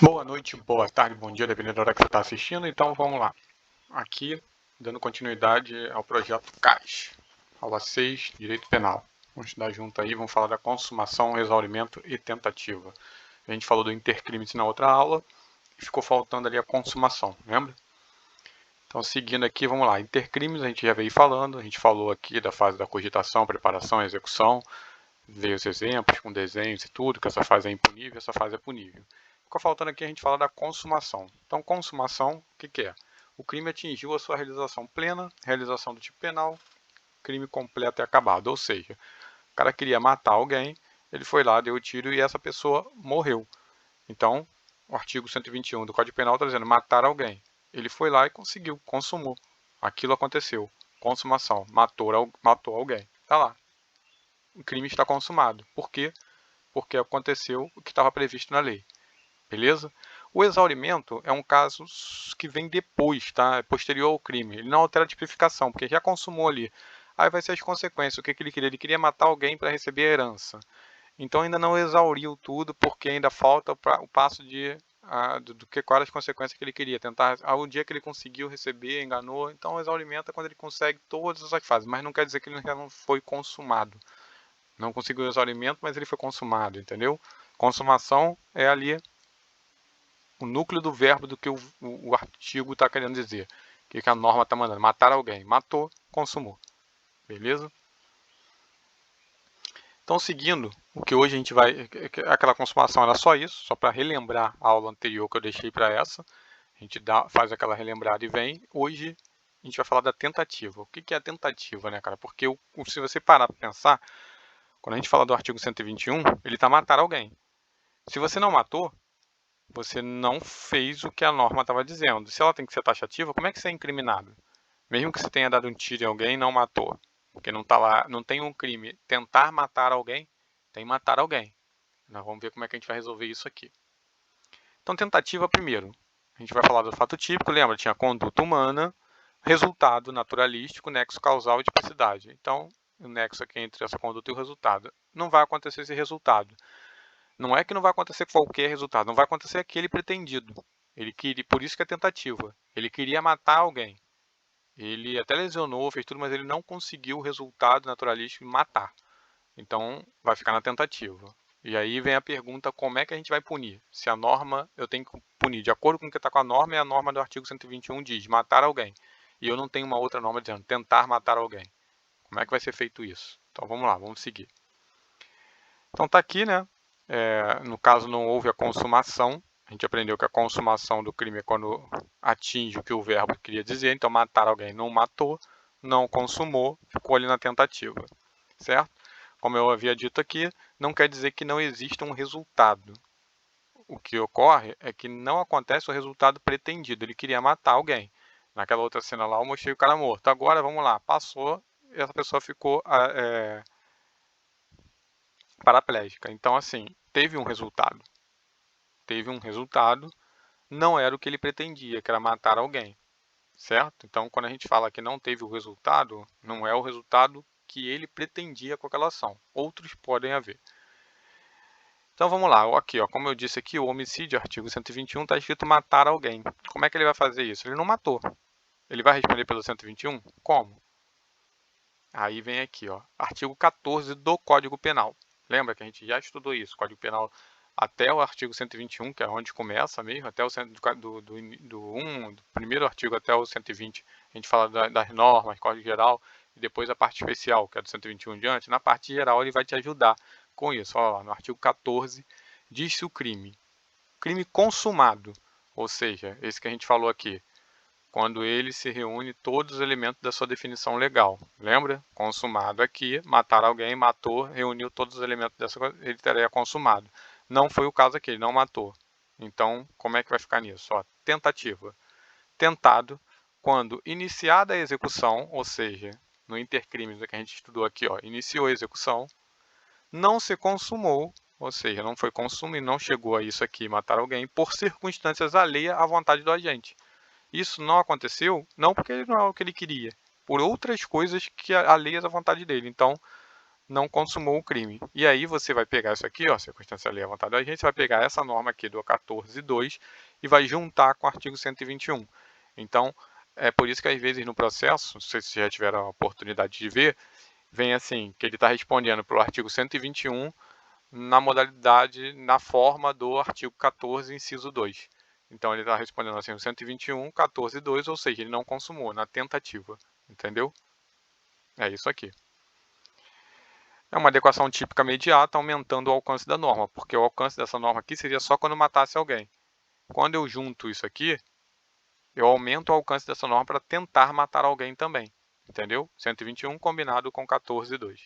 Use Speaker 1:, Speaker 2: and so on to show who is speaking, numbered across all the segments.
Speaker 1: Boa noite, boa tarde, bom dia, dependendo da hora que você está assistindo. Então vamos lá. Aqui, dando continuidade ao projeto CAS, aula 6, Direito Penal. Vamos estudar junto aí, vamos falar da consumação, exaurimento e tentativa. A gente falou do intercrimes na outra aula e ficou faltando ali a consumação, lembra? Então, seguindo aqui, vamos lá. Intercrimes a gente já veio falando, a gente falou aqui da fase da cogitação, preparação, execução, veio os exemplos com desenhos e tudo, que essa fase é impunível, essa fase é punível. Ficou faltando aqui a gente falar da consumação. Então, consumação, o que é? O crime atingiu a sua realização plena, realização do tipo penal, crime completo e acabado. Ou seja, o cara queria matar alguém, ele foi lá, deu o tiro e essa pessoa morreu. Então, o artigo 121 do Código Penal está dizendo matar alguém. Ele foi lá e conseguiu, consumou. Aquilo aconteceu. Consumação, matou alguém. Está lá. O crime está consumado. Por quê? Porque aconteceu o que estava previsto na lei. Beleza? O exaurimento é um caso que vem depois, tá? É posterior ao crime. Ele não altera a tipificação, porque já consumou ali. Aí vai ser as consequências. O que ele queria? Ele queria matar alguém para receber a herança. Então ainda não exauriu tudo, porque ainda falta o passo do que quais as consequências que ele queria. Tentar, ao dia que ele conseguiu receber, enganou. Então o exaurimento é quando ele consegue todas as fases, mas não quer dizer que ele já não foi consumado. Não conseguiu o exaurimento, mas ele foi consumado, entendeu? Consumação é ali o núcleo do verbo do que o artigo está querendo dizer. O que a norma está mandando? Matar alguém. Matou, consumou. Beleza? Então, seguindo, o que hoje a gente vai... Aquela consumação era só isso, só para relembrar a aula anterior que eu deixei para essa. A gente faz aquela relembrada e vem. Hoje a gente vai falar da tentativa. O que é a tentativa, né, cara? Porque se você parar para pensar, quando a gente fala do artigo 121, ele está matar alguém. Se você não matou, você não fez o que a norma estava dizendo. Se ela tem que ser taxativa, como é que você é incriminado? Mesmo que você tenha dado um tiro em alguém e não matou. Porque não tá lá, não tem um crime. Tentar matar alguém, tem matar alguém. Nós vamos ver como é que a gente vai resolver isso aqui. Então, tentativa primeiro. A gente vai falar do fato típico, lembra? Tinha conduta humana, resultado naturalístico, nexo causal e tipicidade. Então, o nexo aqui entre essa conduta e o resultado. Não vai acontecer esse resultado. Não é que não vai acontecer qualquer resultado, não vai acontecer aquele pretendido. Ele queria, por isso que é tentativa. Ele queria matar alguém. Ele até lesionou, fez tudo, mas ele não conseguiu o resultado naturalístico de matar. Então, vai ficar na tentativa. E aí vem a pergunta, como é que a gente vai punir? Se a norma, eu tenho que punir de acordo com o que está com a norma, e a norma do artigo 121 diz matar alguém. E eu não tenho uma outra norma dizendo tentar matar alguém. Como é que vai ser feito isso? Então, vamos lá, vamos seguir. Então, está aqui, né? No caso, não houve a consumação. A gente aprendeu que a consumação do crime é quando atinge o que o verbo queria dizer. Então, matar alguém não matou, não consumou, ficou ali na tentativa. Certo? Como eu havia dito aqui, não quer dizer que não exista um resultado. O que ocorre é que não acontece o resultado pretendido. Ele queria matar alguém. Naquela outra cena lá, eu mostrei o cara morto. Agora, vamos lá, passou e essa pessoa ficou paraplégica. Então, assim, teve um resultado. Teve um resultado, não era o que ele pretendia, que era matar alguém, certo? Então, quando a gente fala que não teve o resultado, não é o resultado que ele pretendia com aquela ação. Outros podem haver. Então, vamos lá. Aqui, ó, como eu disse aqui, o homicídio, artigo 121, está escrito matar alguém. Como é que ele vai fazer isso? Ele não matou. Ele vai responder pelo 121? Como? Aí vem aqui, ó, artigo 14 do Código Penal. Lembra que a gente já estudou isso, Código Penal até o artigo 121, que é onde começa mesmo, até o do primeiro artigo até o 120, a gente fala das normas, Código Geral, e depois a parte especial, que é do 121 em diante. Na parte geral ele vai te ajudar com isso. Olha lá, no artigo 14 diz-se o crime consumado, ou seja, esse que a gente falou aqui, quando ele se reúne todos os elementos da sua definição legal. Lembra? Consumado aqui, matar alguém, matou, reuniu todos os elementos dessa coisa, ele teria consumado. Não foi o caso aqui, ele não matou. Então, como é que vai ficar nisso? Ó, tentativa. Tentado, quando iniciada a execução, ou seja, no intercrimes que a gente estudou aqui, ó, iniciou a execução, não se consumou, ou seja, não foi consumido, não chegou a isso aqui, matar alguém, por circunstâncias alheias à vontade do agente. Isso não aconteceu, não porque não é o que ele queria, por outras coisas que alheias à vontade dele. Então, não consumou o crime. E aí você vai pegar isso aqui, ó, circunstância lei à vontade da gente, você vai pegar essa norma aqui do 14.2 e vai juntar com o artigo 121. Então, é por isso que às vezes no processo, não sei se já tiveram a oportunidade de ver, vem assim, que ele está respondendo pelo artigo 121 na modalidade, na forma do artigo 14, inciso 2. Então ele está respondendo assim, o 121, 14.2, ou seja, ele não consumou, na tentativa. Entendeu? É isso aqui. É uma adequação típica imediata, aumentando o alcance da norma, porque o alcance dessa norma aqui seria só quando matasse alguém. Quando eu junto isso aqui, eu aumento o alcance dessa norma para tentar matar alguém também. Entendeu? 121 combinado com 14.2.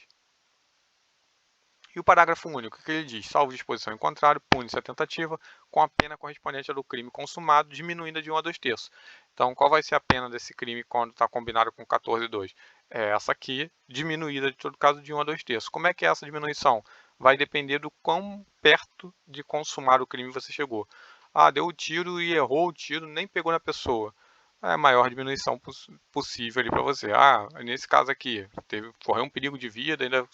Speaker 1: E o parágrafo único, o que ele diz? Salvo disposição em contrário, pune-se a tentativa com a pena correspondente à do crime consumado, diminuindo de 1 a 2/3. Então, qual vai ser a pena desse crime quando está combinado com 14.2? É essa aqui, diminuída de todo caso de 1 a 2/3. Como é que é essa diminuição? Vai depender do quão perto de consumar o crime você chegou. Ah, deu o tiro e errou o tiro, nem pegou na pessoa. É a maior diminuição possível ali para você. Ah, nesse caso aqui, correu um perigo de vida, ainda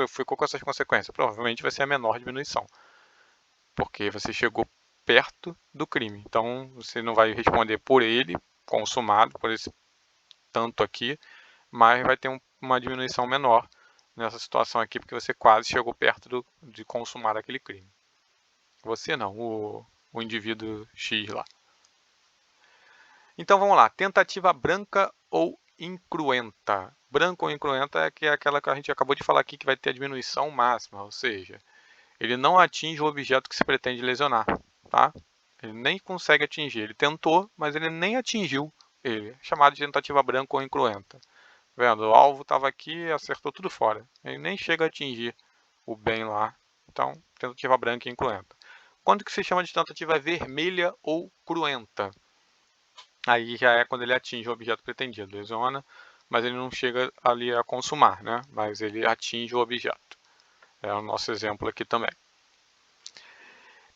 Speaker 1: ficou com essas consequências. Provavelmente vai ser a menor diminuição, porque você chegou perto do crime. Então, você não vai responder por ele, consumado, por esse tanto aqui, mas vai ter uma diminuição menor nessa situação aqui, porque você quase chegou perto de consumar aquele crime. Você não, o indivíduo X lá. Então vamos lá, tentativa branca ou incruenta. Branca ou incruenta é aquela que a gente acabou de falar aqui, que vai ter a diminuição máxima, ou seja, ele não atinge o objeto que se pretende lesionar, tá? Ele nem consegue atingir, ele tentou, mas ele nem atingiu ele. É chamado de tentativa branca ou incruenta. Vendo, o alvo estava aqui e acertou tudo fora. Ele nem chega a atingir o bem lá. Então, tentativa branca e incruenta. Quando que se chama de tentativa vermelha ou cruenta? Aí já é quando ele atinge o objeto pretendido, lesiona, mas ele não chega ali a consumar, né? Mas ele atinge o objeto. É o nosso exemplo aqui também.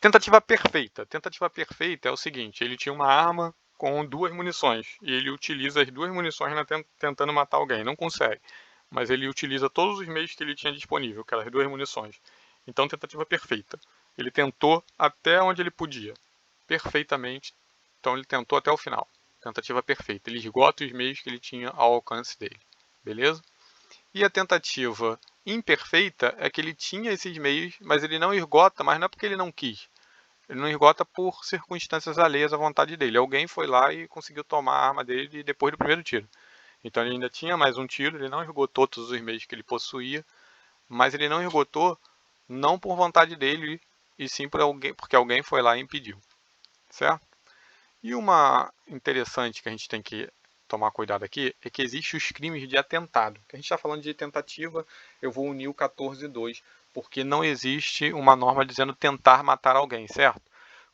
Speaker 1: Tentativa perfeita. Tentativa perfeita é o seguinte, ele tinha uma arma com 2 munições, e ele utiliza as 2 munições tentando matar alguém, não consegue, mas ele utiliza todos os meios que ele tinha disponível, aquelas 2 munições. Então, tentativa perfeita. Ele tentou até onde ele podia, perfeitamente, então ele tentou até o final. Tentativa perfeita. Ele esgota os meios que ele tinha ao alcance dele. Beleza? E a tentativa imperfeita é que ele tinha esses meios, mas ele não esgota, mas não é porque ele não quis. Ele não esgota por circunstâncias alheias à vontade dele. Alguém foi lá e conseguiu tomar a arma dele depois do primeiro tiro. Então ele ainda tinha mais um tiro, ele não esgotou todos os meios que ele possuía, mas ele não esgotou não por vontade dele, e sim por alguém, porque alguém foi lá e impediu. Certo? E uma interessante que a gente tem que tomar cuidado aqui é que existem os crimes de atentado. Que a gente está falando de tentativa, eu vou unir o 14.2, porque não existe uma norma dizendo tentar matar alguém, certo?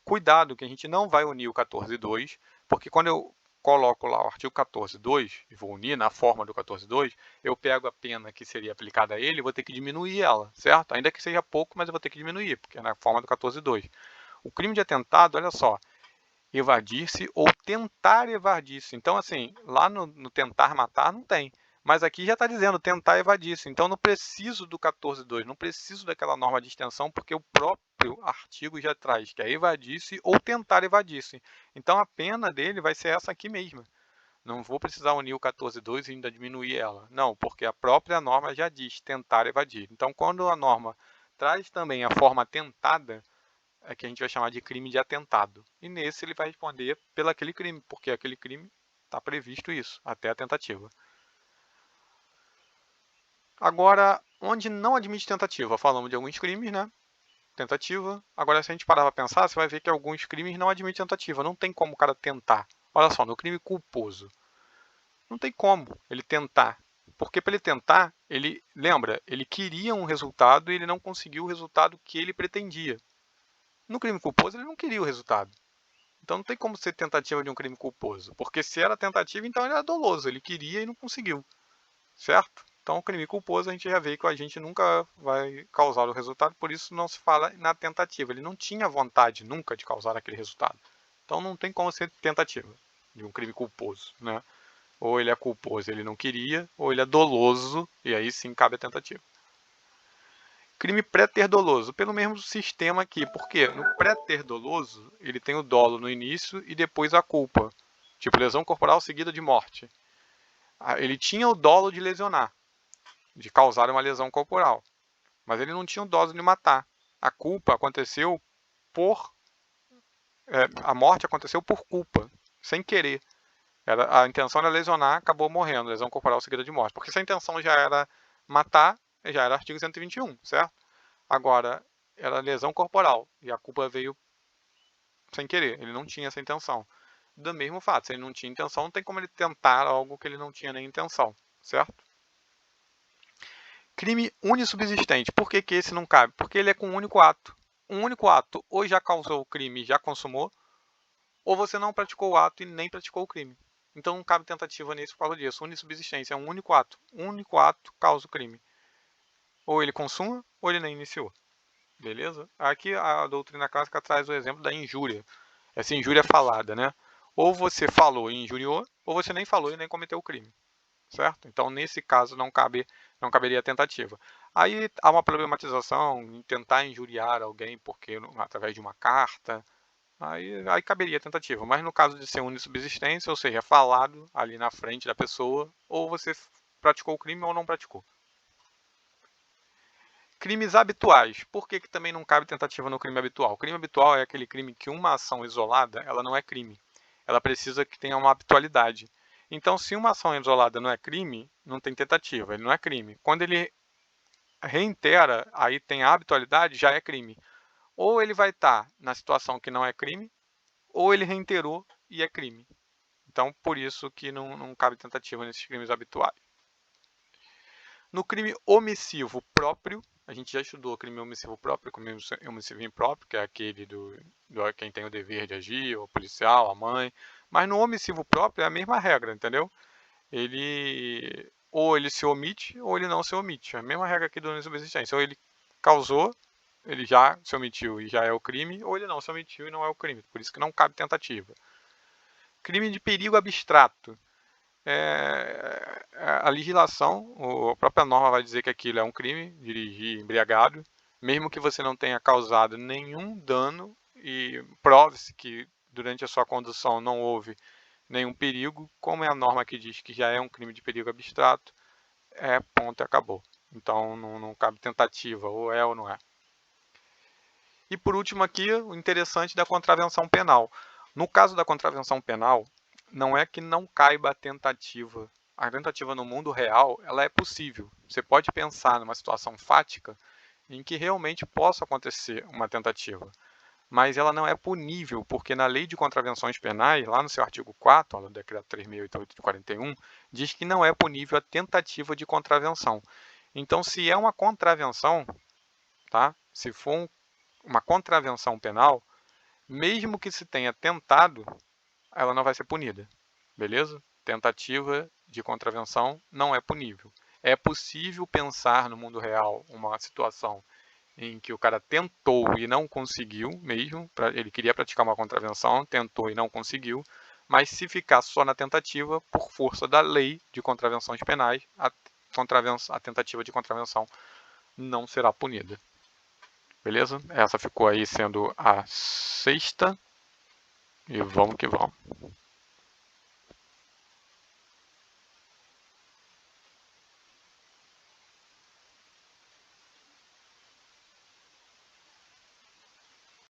Speaker 1: Cuidado que a gente não vai unir o 14.2, porque quando eu coloco lá o artigo 14.2 e vou unir na forma do 14.2, eu pego a pena que seria aplicada a ele e vou ter que diminuir ela, certo? Ainda que seja pouco, mas eu vou ter que diminuir, porque é na forma do 14.2. O crime de atentado, olha só, evadir-se ou tentar evadir-se. Então, assim, lá no tentar matar não tem. Mas aqui já está dizendo tentar evadir-se. Então, não preciso do 14.2, não preciso daquela norma de extensão, porque o próprio artigo já traz que é evadir-se ou tentar evadir-se. Então, a pena dele vai ser essa aqui mesmo. Não vou precisar unir o 14.2 e ainda diminuir ela. Não, porque a própria norma já diz tentar evadir. Então, quando a norma traz também a forma tentada, é que a gente vai chamar de crime de atentado. E nesse ele vai responder pelo aquele crime, porque aquele crime está previsto isso, até a tentativa. Agora, onde não admite tentativa? Falamos de alguns crimes, né? Tentativa. Agora, se a gente parar para pensar, você vai ver que alguns crimes não admitem tentativa. Não tem como o cara tentar. Olha só, no crime culposo. Não tem como ele tentar. Porque para ele tentar, lembra, ele queria um resultado e ele não conseguiu o resultado que ele pretendia. No crime culposo, ele não queria o resultado. Então não tem como ser tentativa de um crime culposo. Porque se era tentativa, então ele era doloso. Ele queria e não conseguiu. Certo? Então o crime culposo a gente já vê que a gente nunca vai causar o resultado. Por isso não se fala na tentativa. Ele não tinha vontade nunca de causar aquele resultado. Então não tem como ser tentativa de um crime culposo. Né? Ou ele é culposo e ele não queria. Ou ele é doloso e aí sim cabe a tentativa. Crime pré-ter doloso, pelo mesmo sistema aqui. Por quê? No pré-ter doloso, ele tem o dolo no início e depois a culpa. Tipo, lesão corporal seguida de morte. Ele tinha o dolo de lesionar, de causar uma lesão corporal. Mas ele não tinha o dolo de matar. A culpa aconteceu por... a morte aconteceu por culpa, sem querer. A intenção era lesionar, acabou morrendo, lesão corporal seguida de morte. Porque se a intenção já era matar, já era artigo 121, certo? Agora, era lesão corporal, e a culpa veio sem querer, ele não tinha essa intenção. Do mesmo fato, se ele não tinha intenção, não tem como ele tentar algo que ele não tinha nem intenção, certo? Crime unissubsistente, por que esse não cabe? Porque ele é com um único ato. Um único ato ou já causou o crime e já consumou, ou você não praticou o ato e nem praticou o crime. Então não cabe tentativa nisso por causa disso. Unissubsistência é um único ato. Um único ato causa o crime. Ou ele consuma, ou ele nem iniciou. Beleza? Aqui a doutrina clássica traz o exemplo da injúria. Essa injúria falada, né? Ou você falou e injuriou, ou você nem falou e nem cometeu o crime. Certo? Então, nesse caso, não caberia tentativa. Aí há uma problematização em tentar injuriar alguém porque através de uma carta. Aí caberia tentativa. Mas no caso de ser unissubsistência, ou seja, falado ali na frente da pessoa, ou você praticou o crime ou não praticou. Crimes habituais. Por que também não cabe tentativa no crime habitual? O crime habitual é aquele crime que uma ação isolada, ela não é crime. Ela precisa que tenha uma habitualidade. Então, se uma ação isolada não é crime, não tem tentativa, ele não é crime. Quando ele reitera, aí tem a habitualidade, já é crime. Ou ele vai estar na situação que não é crime, ou ele reiterou e é crime. Então, por isso que não cabe tentativa nesses crimes habituais. No crime omissivo próprio, a gente já estudou crime omissivo próprio, crime omissivo impróprio, que é aquele do quem tem o dever de agir, o policial, a mãe. Mas no omissivo próprio é a mesma regra, entendeu? Ou ele se omite, ou ele não se omite. É a mesma regra aqui do subsistência. Ou ele causou, ele já se omitiu e já é o crime, ou ele não se omitiu e não é o crime. Por isso que não cabe tentativa. Crime de perigo abstrato. A legislação, a própria norma vai dizer que aquilo é um crime, dirigir embriagado, mesmo que você não tenha causado nenhum dano e prove-se que durante a sua condução não houve nenhum perigo, como é a norma que diz que já é um crime de perigo abstrato, ponto e acabou. Então não cabe tentativa, ou é ou não é. E por último aqui, o interessante da contravenção penal. No caso da contravenção penal, não é que não caiba a tentativa. A tentativa no mundo real, ela é possível. Você pode pensar numa situação fática em que realmente possa acontecer uma tentativa. Mas ela não é punível, porque na Lei de Contravenções Penais, lá no seu artigo 4, no Decreto 3.688 de 41, diz que não é punível a tentativa de contravenção. Então, se é uma contravenção, tá? Se for uma contravenção penal, mesmo que se tenha tentado, ela não vai ser punida. Beleza? Tentativa de contravenção não é punível. É possível pensar no mundo real uma situação em que o cara tentou e não conseguiu mesmo, ele queria praticar uma contravenção, tentou e não conseguiu, mas se ficar só na tentativa, por força da lei de contravenções penais, a tentativa de contravenção não será punida. Beleza? Essa ficou aí sendo a sexta, e vamos que vamos.